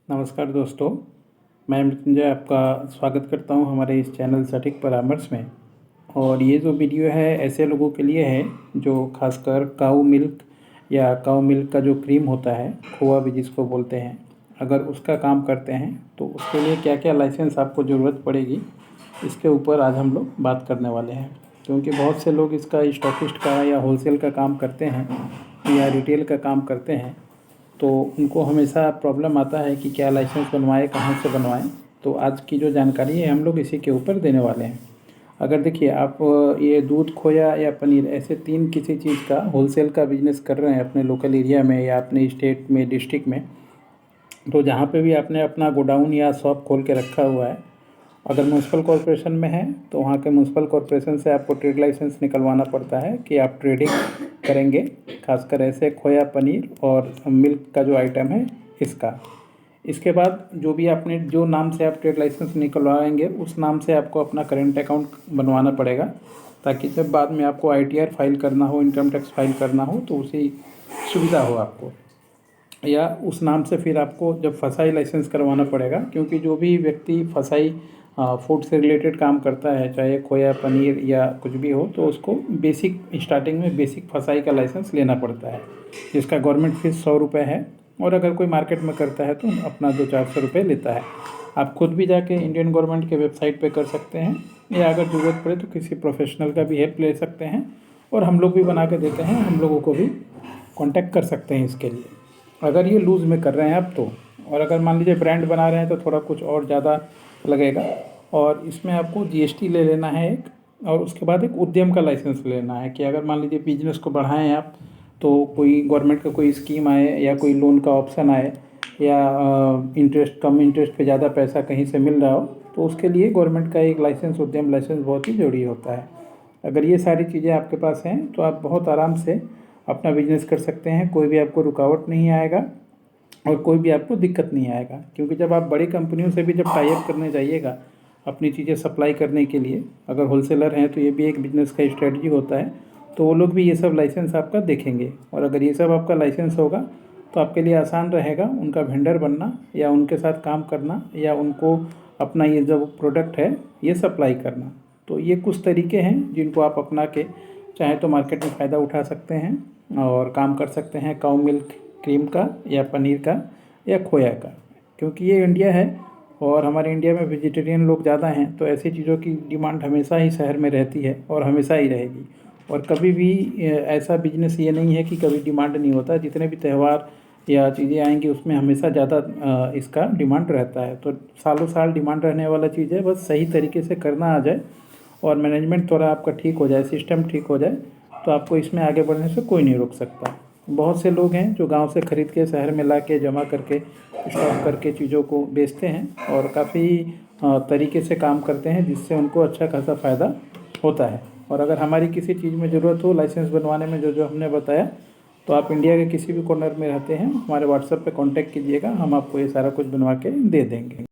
नमस्कार दोस्तों, मैं मृत्युंजय आपका स्वागत करता हूं हमारे इस चैनल सटीक परामर्श में। और ये जो वीडियो है ऐसे लोगों के लिए है जो खासकर काऊ मिल्क या काऊ मिल्क का जो क्रीम होता है, खोआ भी जिसको बोलते हैं, अगर उसका काम करते हैं तो उसके लिए क्या क्या लाइसेंस आपको ज़रूरत पड़ेगी, इसके ऊपर आज हम लोग बात करने वाले हैं। क्योंकि बहुत से लोग इसका स्टॉकिस्ट का या होलसेल का काम करते हैं या रिटेल का काम करते हैं, तो उनको हमेशा प्रॉब्लम आता है कि क्या लाइसेंस बनवाएं, कहाँ से बनवाएं। तो आज की जो जानकारी है हम लोग इसी के ऊपर देने वाले हैं। अगर देखिए आप ये दूध, खोया या पनीर ऐसे तीन किसी चीज़ का होलसेल का बिजनेस कर रहे हैं अपने लोकल एरिया में या अपने स्टेट में, डिस्ट्रिक्ट में, तो जहाँ पे भी आपने अपना गोडाउन या शॉप खोल के रखा हुआ है, अगर म्यूनसिपल कॉरपोरेशन में है तो वहाँ के म्यूनसिपल कॉरपोरेशन से आपको ट्रेड लाइसेंस निकलवाना पड़ता है कि आप ट्रेडिंग करेंगे, खासकर ऐसे खोया, पनीर और मिल्क का जो आइटम है इसका। इसके बाद जो भी आपने जो नाम से आप ट्रेड लाइसेंस निकलवाएंगे उस नाम से आपको अपना करेंट अकाउंट बनवाना पड़ेगा, ताकि जब बाद में आपको ITR फाइल करना हो, इनकम टैक्स फाइल करना हो, तो उसी सुविधा हो आपको। या उस नाम से फिर आपको जब फसाई लाइसेंस करवाना पड़ेगा, क्योंकि जो भी व्यक्ति फसाई फूड से रिलेटेड काम करता है, चाहे खोया, पनीर या कुछ भी हो, तो उसको बेसिक स्टार्टिंग में बेसिक फसाई का लाइसेंस लेना पड़ता है, जिसका गवर्नमेंट फीस 100 रुपये है। और अगर कोई मार्केट में करता है तो अपना 200-400 रुपये लेता है। आप खुद भी जाके इंडियन गवर्नमेंट के वेबसाइट पे कर सकते हैं, या अगर ज़रूरत पड़े तो किसी प्रोफेशनल का भी हेल्प ले सकते हैं, और हम लोग भी बना के देते हैं, हम लोगों को भी कांटेक्ट कर सकते हैं इसके लिए, अगर ये लूज़ में कर रहे हैं आप तो। और अगर मान लीजिए ब्रांड बना रहे हैं तो थोड़ा कुछ और ज़्यादा लगेगा। और इसमें आपको GST ले लेना है एक, और उसके बाद एक उद्यम का लाइसेंस लेना है कि अगर मान लीजिए बिजनेस को बढ़ाएं आप, तो कोई गवर्नमेंट का कोई स्कीम आए या कोई लोन का ऑप्शन आए या इंटरेस्ट, कम इंटरेस्ट पे ज़्यादा पैसा कहीं से मिल रहा हो, तो उसके लिए गवर्नमेंट का एक लाइसेंस, उद्यम लाइसेंस बहुत ही ज़रूरी होता है। अगर ये सारी चीज़ें आपके पास हैं तो आप बहुत आराम से अपना बिजनेस कर सकते हैं, कोई भी आपको रुकावट नहीं आएगा और कोई भी आपको दिक्कत नहीं आएगा। क्योंकि जब आप बड़ी कंपनियों से भी जब टाई अप करने जाइएगा अपनी चीज़ें सप्लाई करने के लिए, अगर होलसेलर हैं तो ये भी एक बिजनेस का स्ट्रेटजी होता है, तो वो लोग भी ये सब लाइसेंस आपका देखेंगे। और अगर ये सब आपका लाइसेंस होगा तो आपके लिए आसान रहेगा उनका वेंडर बनना, या उनके साथ काम करना, या उनको अपना ये जो प्रोडक्ट है ये सप्लाई करना। तो ये कुछ तरीके हैं जिनको आप अपना के चाहे तो मार्केट में फ़ायदा उठा सकते हैं और काम कर सकते हैं काऊ मिल्क क्रीम का या पनीर का या खोया का। क्योंकि ये इंडिया है और हमारे इंडिया में वेजिटेरियन लोग ज़्यादा हैं, तो ऐसी चीज़ों की डिमांड हमेशा ही शहर में रहती है और हमेशा ही रहेगी। और कभी भी ऐसा बिजनेस ये नहीं है कि कभी डिमांड नहीं होता। जितने भी त्यौहार या चीज़ें आएंगी उसमें हमेशा ज़्यादा इसका डिमांड रहता है। तो सालों साल डिमांड रहने वाला चीज़ है, बस सही तरीके से करना आ जाए और मैनेजमेंट थोड़ा आपका ठीक हो जाए, सिस्टम ठीक हो जाए, तो आपको इसमें आगे बढ़ने से कोई नहीं रोक सकता। बहुत से लोग हैं जो गांव से ख़रीद के शहर में ला के जमा करके स्टॉक करके चीज़ों को बेचते हैं और काफ़ी तरीके से काम करते हैं, जिससे उनको अच्छा खासा फ़ायदा होता है। और अगर हमारी किसी चीज़ में ज़रूरत हो लाइसेंस बनवाने में, जो जो हमने बताया, तो आप इंडिया के किसी भी कॉर्नर में रहते हैं, हमारे WhatsApp पे कांटेक्ट कीजिएगा, हम आपको ये सारा कुछ बनवा के दे देंगे।